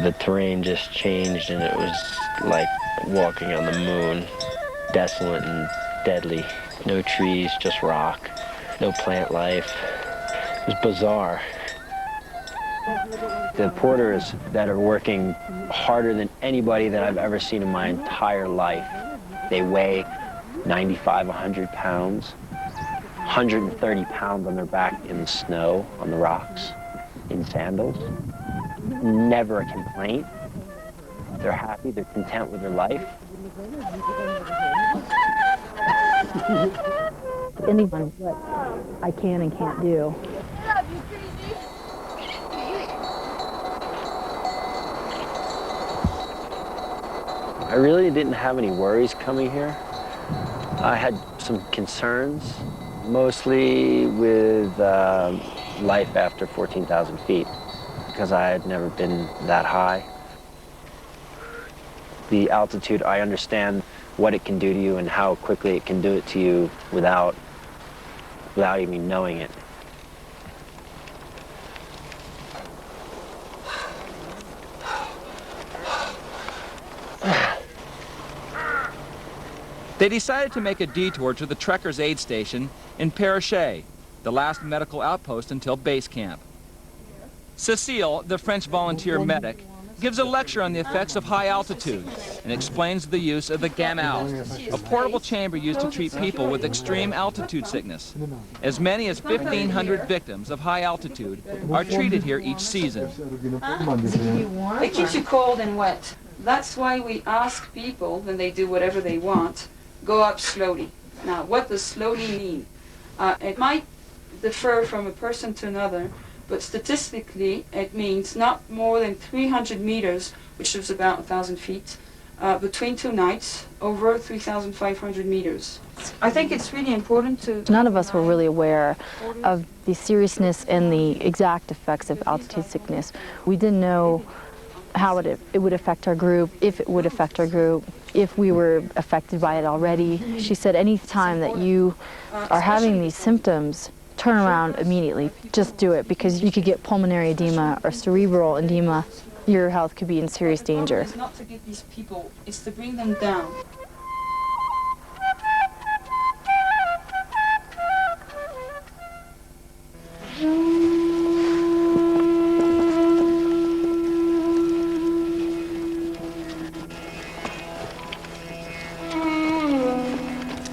The terrain just changed and it was like walking on the moon, desolate and deadly. No trees, just rock, no plant life. It was bizarre. The porters that are working harder than anybody that I've ever seen in my entire life. They weigh 95, 100 pounds, 130 pounds on their back in the snow, on the rocks, in sandals. Never a complaint. They're happy, they're content with their life. Anyone, what I can and can't do. I really didn't have any worries coming here. I had some concerns, mostly with life after 14,000 feet, because I had never been that high. The altitude, I understand what it can do to you and how quickly it can do it to you without even knowing it. They decided to make a detour to the Trekkers Aid Station in Perichet, the last medical outpost until base camp. Cécile, the French volunteer medic, gives a lecture on the effects of high altitude and explains the use of the Gamalt, a portable chamber used to treat people with extreme altitude sickness. As many as 1,500 victims of high altitude are treated here each season. It keeps you cold and wet. That's why we ask people, when they do whatever they want, go up slowly. Now, what does slowly mean? It might differ from a person to another, but statistically, it means not more than 300 meters, which is about 1,000 feet, between 2 nights, over 3,500 meters. I think it's really important to... None of us were really aware of the seriousness and the exact effects of altitude sickness. We didn't know how it would affect our group, if it would affect our group, if we were affected by it already. She said any time that you are having these symptoms, turn around immediately. Just do it, because you could get pulmonary edema or cerebral edema. Your health could be in serious danger. It's not to get these people, it's to bring them down.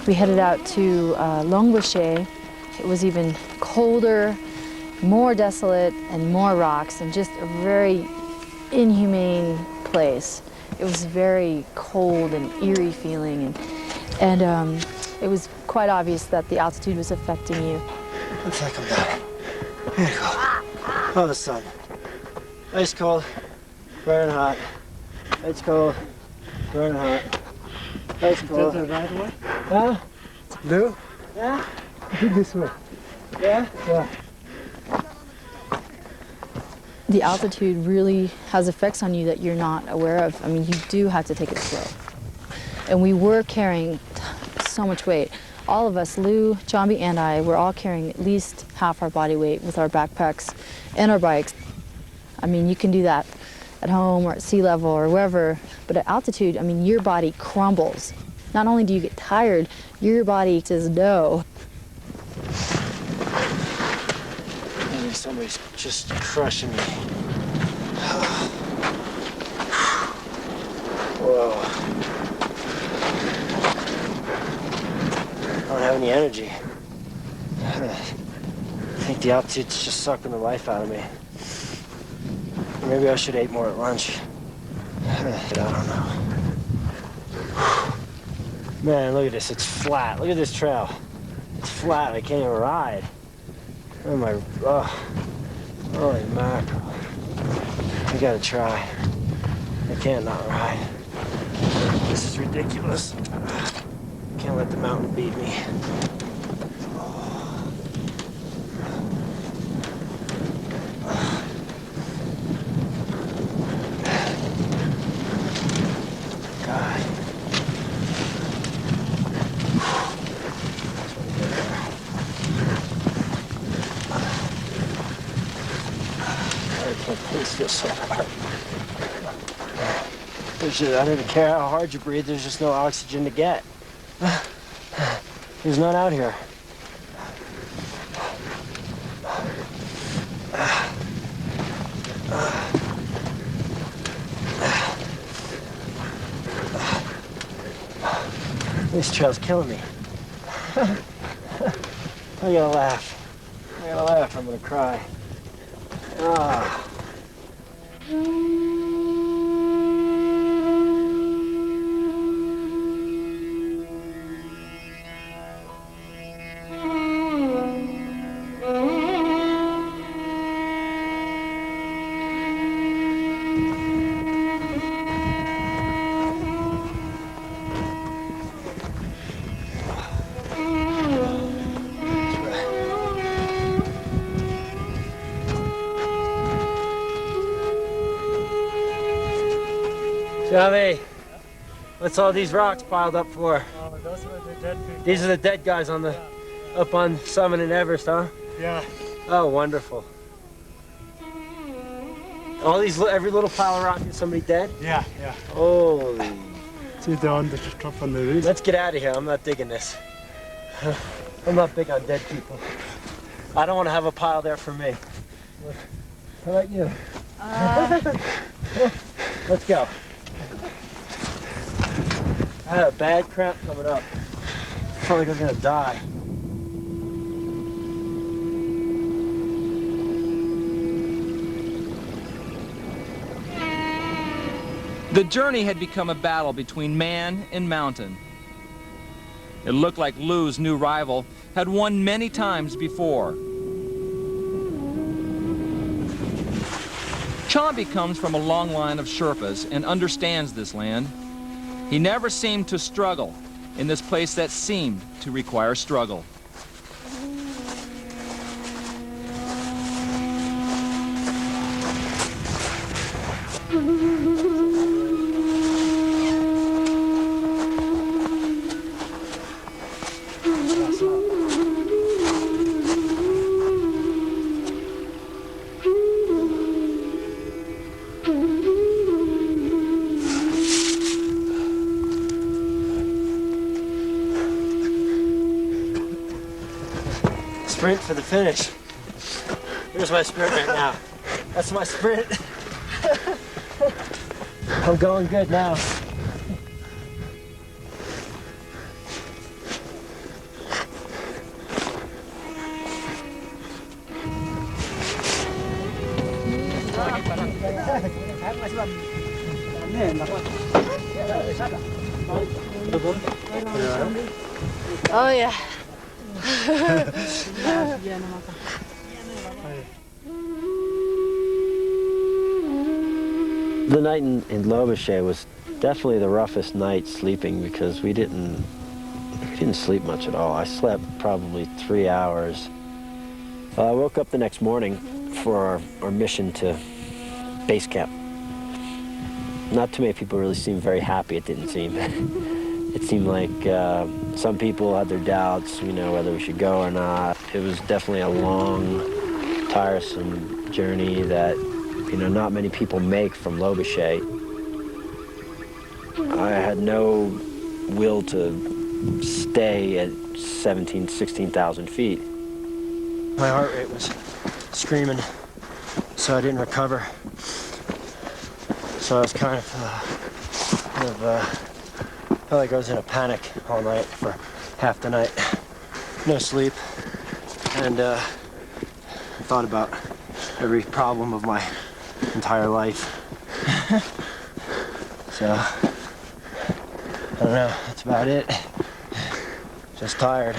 We headed out to Longboucher. It was even colder, more desolate, and more rocks, and just a very inhumane place. It was very cold and eerie feeling, and it was quite obvious that the altitude was affecting you. Looks like I'm done. Here you go. Oh, the sun. Ice cold, burning hot. Ice cold, burning hot. Ice cold. Is that the right way? Huh? Blue? Yeah. This way. Yeah? Yeah. The altitude really has effects on you that you're not aware of. I mean, you do have to take it slow. And we were carrying so much weight. All of us, Lou, Jambi, and I, were all carrying at least half our body weight with our backpacks and our bikes. I mean, you can do that at home or at sea level or wherever, but at altitude, I mean, your body crumbles. Not only do you get tired, your body says no. Maybe somebody's just crushing me. Whoa. I don't have any energy. I think the altitude's just sucking the life out of me. Maybe I should have ate more at lunch. I don't know. Man, look at this, it's flat. Look at this trail. It's flat, I can't even ride. Oh my, holy mackerel. I gotta try. I can't not ride. This is ridiculous. Can't let the mountain beat me. This feels so hard. I don't even care how hard you breathe, there's just no oxygen to get. There's none out here. This trail's killing me. I gotta laugh. I gotta laugh, I'm gonna cry. Ah. Johnny, what's all these rocks piled up for? Oh, those were the dead people. These are the dead guys on the up on summit in Everest, huh? Yeah. Oh, wonderful. All these, every little pile of rock is somebody dead? Yeah, yeah. Holy. See the one that just dropped on the roof? Let's get out of here. I'm not digging this. I'm not big on dead people. I don't want to have a pile there for me. How about you? Let's go. I had a bad cramp coming up. I felt like I was gonna die. The journey had become a battle between man and mountain. It looked like Lou's new rival had won many times before. Chomby comes from a long line of Sherpas and understands this land. He never seemed to struggle in this place that seemed to require struggle. Sprint for the finish. Here's my sprint right now. That's my sprint. I'm going good now. Oh yeah. The night in Lobuche was definitely the roughest night sleeping because we didn't sleep much at all. I slept probably 3 hours. I woke up the next morning for our mission to base camp. Not too many people really seemed very happy, it didn't seem. It seemed like some people had their doubts, you know, whether we should go or not. It was definitely a long, tiresome journey that, you know, not many people make from Lobuche. I had no will to stay at 16,000 feet. My heart rate was screaming, so I didn't recover. So I was kind of felt like I was in a panic all night for half the night. No sleep, and thought about every problem of my entire life. So, I don't know, that's about it. Just tired.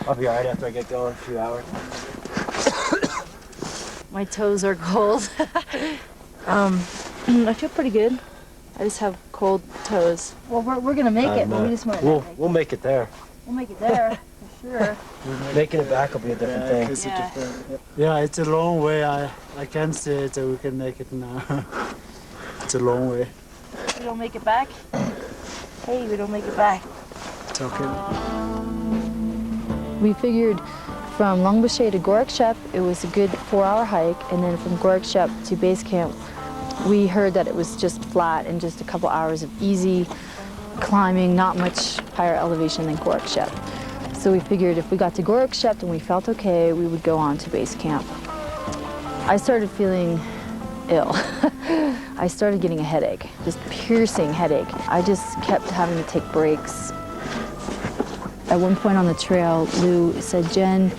I'll be all right after I get going in a few hours. My toes are cold. I feel pretty good. I just have cold toes. Well, we're gonna make it, but we just want to. We'll make it there. We'll make it there, for sure. Making it back will be a different thing. Yeah. Yeah, it's a long way. I can't say it that we can make it now. It's a long way. We don't make it back. Hey, we don't make it back. It's okay. We figured from Longbuche to Gorak Shep, it was a good 4-hour hike, and then from Gorak Shep to base camp, We heard that it was just flat and just a couple hours of easy climbing, not much higher elevation than Gorkshep. So we figured if we got to Gorkshep and we felt okay, we would go on to base camp. I started feeling ill. I started getting a headache, just piercing headache. I just kept having to take breaks. At one point on the trail, Lou said, "Jen,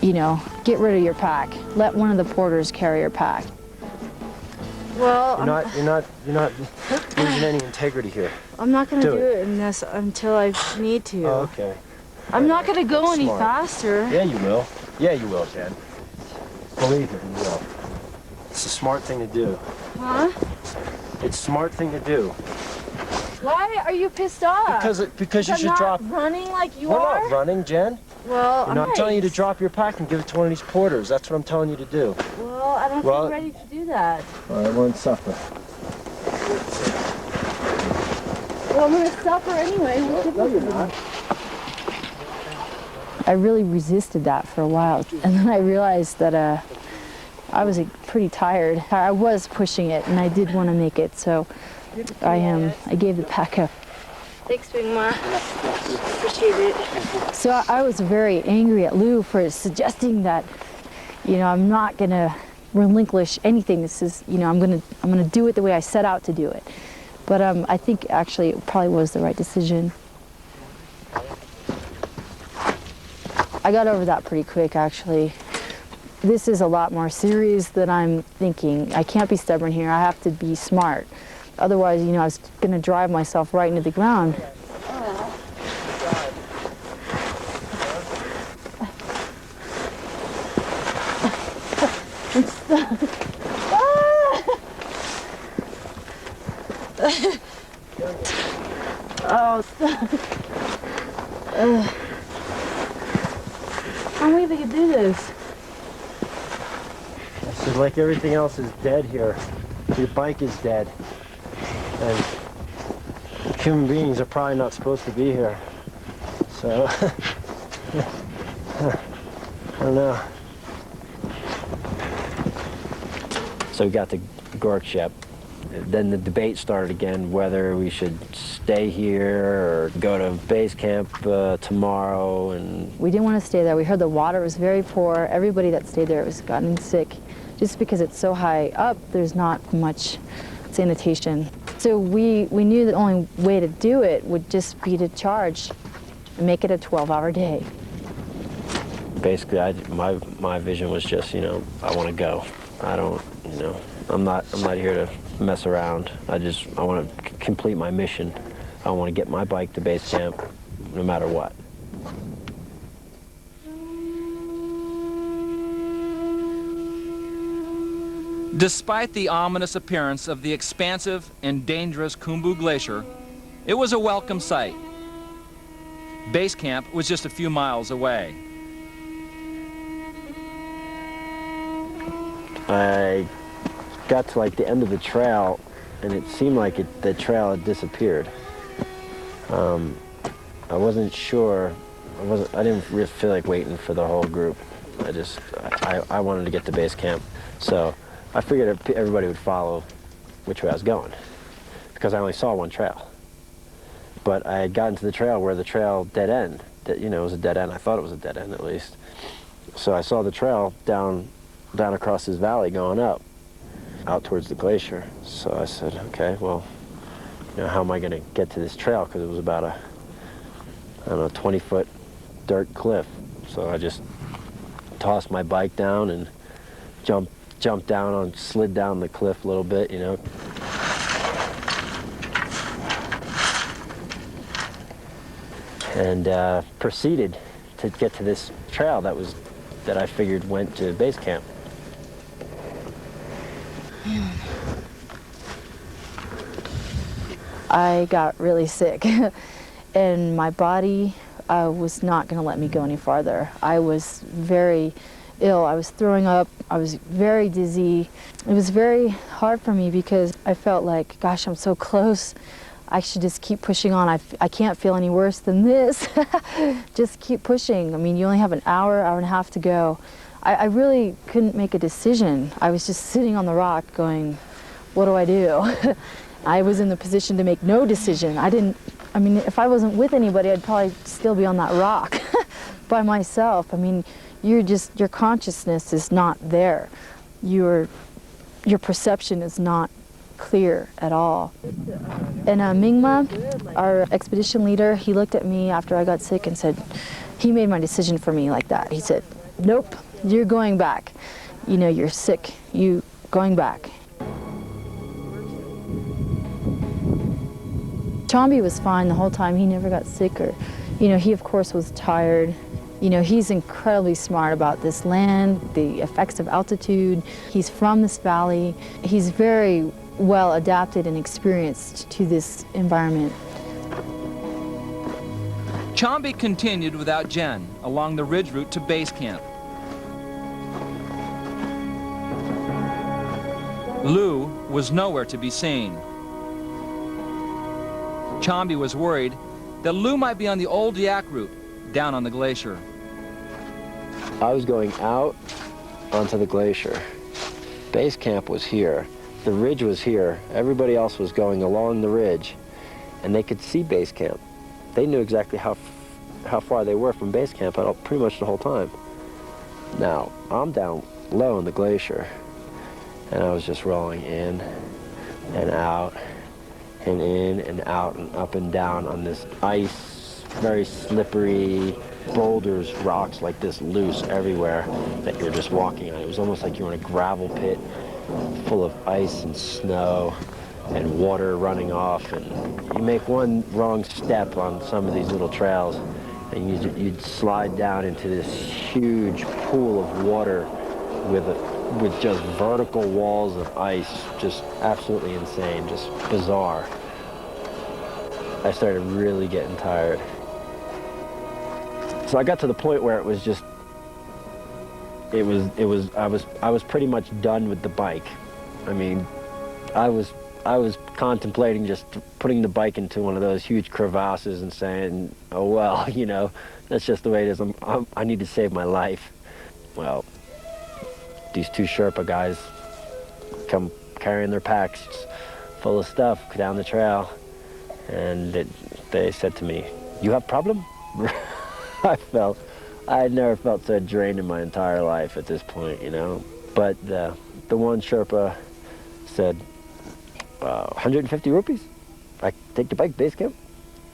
you know, get rid of your pack. Let one of the porters carry your pack." Well, You're not losing any integrity here. I'm not going to do it. it until I need to. Oh, okay. I'm not going to go any Smart. faster. Yeah, you will. Yeah, you will, Jen. Believe me, you will. It's a smart thing to do. Huh? It's a smart thing to do. Why are you pissed off? Because you I'm should not drop. running like you We're are? not running, Jen. Well, I'm telling you to drop your pack and give it to one of these porters. That's what I'm telling you to do. Well, I don't feel ready to do that. All right, we're in supper. Well, I'm going to suffer anyway. No, you're not. I really resisted that for a while, and then I realized that I was pretty tired. I was pushing it, and I did want to make it, so I gave the pack up. Thanks, Big Ma. Appreciate it. So I was very angry at Lou for suggesting that, you know, I'm not gonna relinquish anything. This is, you know, I'm gonna do it the way I set out to do it. But I think actually it probably was the right decision. I got over that pretty quick, actually. This is a lot more serious than I'm thinking. I can't be stubborn here. I have to be smart. Otherwise, you know, I was going to drive myself right into the ground. Oh, stop. I don't think they could do this. So like everything else is dead here. Your bike is dead. And human beings are probably not supposed to be here. So, I don't know. So we got to Gorkshep. Then the debate started again whether we should stay here or go to base camp tomorrow. And we didn't want to stay there. We heard the water was very poor. Everybody that stayed there was gotten sick. Just because it's so high up, there's not much sanitation. So we knew the only way to do it would just be to charge and make it a 12-hour day. Basically, my vision was just, you know, I want to go. I don't, you know, I'm not here to mess around. I want to complete my mission. I want to get my bike to base camp, no matter what. Despite the ominous appearance of the expansive and dangerous Khumbu Glacier, it was a welcome sight. Base camp was just a few miles away. I got to like the end of the trail, and it seemed like the trail had disappeared. I wasn't sure. I didn't really feel like waiting for the whole group. I wanted to get to base camp, so I figured everybody would follow which way I was going, because I only saw one trail. But I had gotten to the trail where the trail dead end. That, you know, it was a dead end. I thought it was a dead end at least. So I saw the trail down across this valley going up, out towards the glacier. So I said, okay, well, you know, how am I going to get to this trail? Because it was about a, I don't know, 20-foot dirt cliff. So I just tossed my bike down and jumped down slid down the cliff a little bit, you know. And proceeded to get to this trail that I figured went to base camp. I got really sick, and my body was not going to let me go any farther. I was very ill. I was throwing up. I was very dizzy. It was very hard for me because I felt like, gosh, I'm so close. I should just keep pushing on. I can't feel any worse than this. Just keep pushing. I mean, you only have an hour and a half to go. I really couldn't make a decision. I was just sitting on the rock going, what do I do? I was in the position to make no decision. I mean, if I wasn't with anybody, I'd probably still be on that rock by myself. I mean, your consciousness is not there. Your perception is not clear at all. And Mingma, our expedition leader, he looked at me after I got sick and said, he made my decision for me like that. He said, nope, you're going back. You know, you're sick, you going back. Chambi was fine the whole time. He never got sick or, you know, he of course was tired. You know, he's incredibly smart about this land, the effects of altitude. He's from this valley. He's very well adapted and experienced to this environment. Chambi continued without Jen along the ridge route to base camp. Lou was nowhere to be seen. Chambi was worried that Lou might be on the old Yak route down on the glacier. I was going out onto the glacier. Base camp was here. The ridge was here. Everybody else was going along the ridge, and they could see base camp. They knew exactly how far they were from base camp pretty much the whole time. Now, I'm down low in the glacier, and I was just rolling in and out and in and out and up and down on this ice, very slippery, boulders, rocks like this loose everywhere that you're just walking on. It was almost like you were in a gravel pit full of ice and snow and water running off, and you make one wrong step on some of these little trails and you'd slide down into this huge pool of water with just vertical walls of ice, just absolutely insane, just bizarre. I started really getting tired. So I got to the point where it was just, I was pretty much done with the bike. I mean, I was contemplating just putting the bike into one of those huge crevasses and saying, oh well, you know, that's just the way it is. I need to save my life. Well, these two Sherpa guys come carrying their packs full of stuff down the trail, and they said to me, "You have problem?" I had never felt so drained in my entire life at this point, you know. But the one Sherpa said, 150 rupees? I take the bike base camp?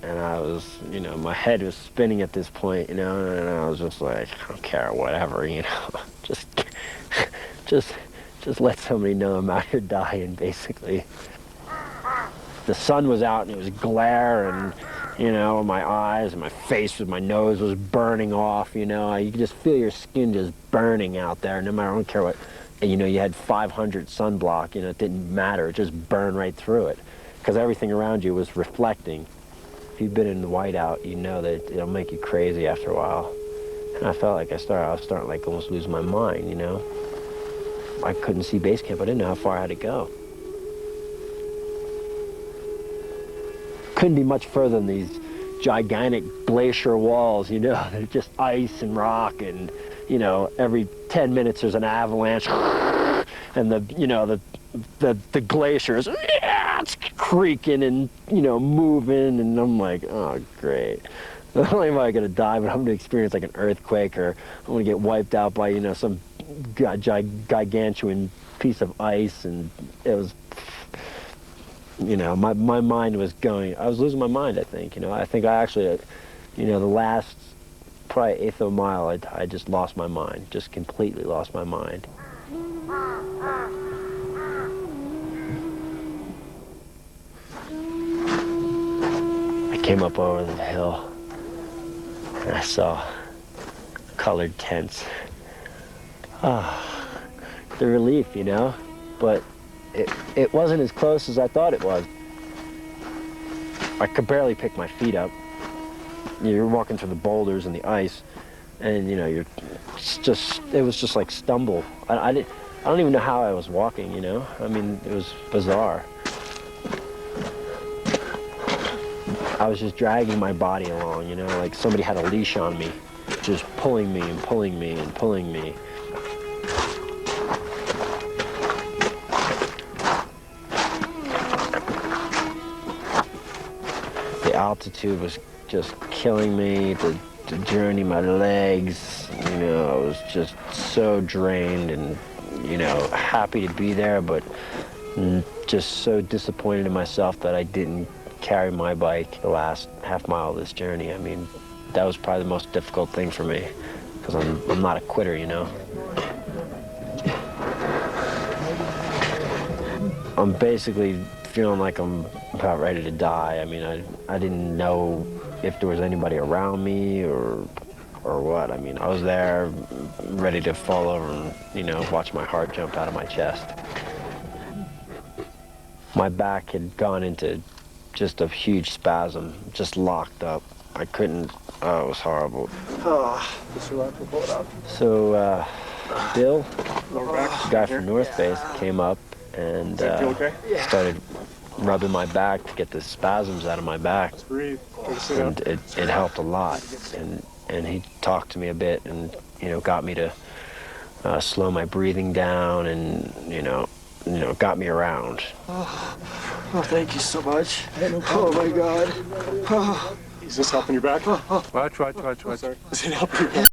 And I was, you know, my head was spinning at this point, you know, and I was just like, I don't care, whatever, you know, just let somebody know I'm out here dying, basically. The sun was out and it was glare, and, you know, my eyes and my face with my nose was burning off, you know. You could just feel your skin just burning out there, no matter, I don't care what. And, you know, you had 500 sunblock, you know, it didn't matter, it just burned right through it, because everything around you was reflecting. If you've been in the whiteout, you know that it'll make you crazy after a while. And I felt like I was starting like almost lose my mind, you know. I couldn't see base camp, I didn't know how far I had to go. Couldn't be much further than these gigantic glacier walls, you know, they're just ice and rock, and, you know, every 10 minutes there's an avalanche, and the glaciers, it's creaking and, you know, moving, and I'm like, oh, great. Not only am I gonna die, but I'm gonna experience like an earthquake, or I'm gonna get wiped out by, you know, some gargantuan piece of ice. And it was, you know, my mind was going, I was losing my mind, I think, you know. I think I actually, you know, the last probably eighth of a mile, I just lost my mind, just completely lost my mind. I came up over the hill and I saw colored tents. Ah, the relief, you know, but it wasn't as close as I thought it was. I could barely pick my feet up. You're walking through the boulders and the ice, and you know, it was just like stumble. I don't even know how I was walking, you know? I mean, it was bizarre. I was just dragging my body along, you know, like somebody had a leash on me, just pulling me and pulling me and pulling me. altitude was just killing me. The journey, my legs, you know, I was just so drained and, you know, happy to be there, but just so disappointed in myself that I didn't carry my bike the last half mile of this journey. I mean, that was probably the most difficult thing for me, because I'm not a quitter, you know. I'm basically feeling like I'm about ready to die. I mean, I didn't know if there was anybody around me or what. I mean, I was there ready to fall over and, you know, watch my heart jump out of my chest. My back had gone into just a huge spasm, just locked up. I couldn't, oh, it was horrible. So, Bill, the guy from North Base, came up and started rubbing my back to get the spasms out of my back. And it helped a lot. And he talked to me a bit and, you know, got me to slow my breathing down and, you know, got me around. Oh, thank you so much. Oh my God. Is this helping your back? Watch. Is it helping your back?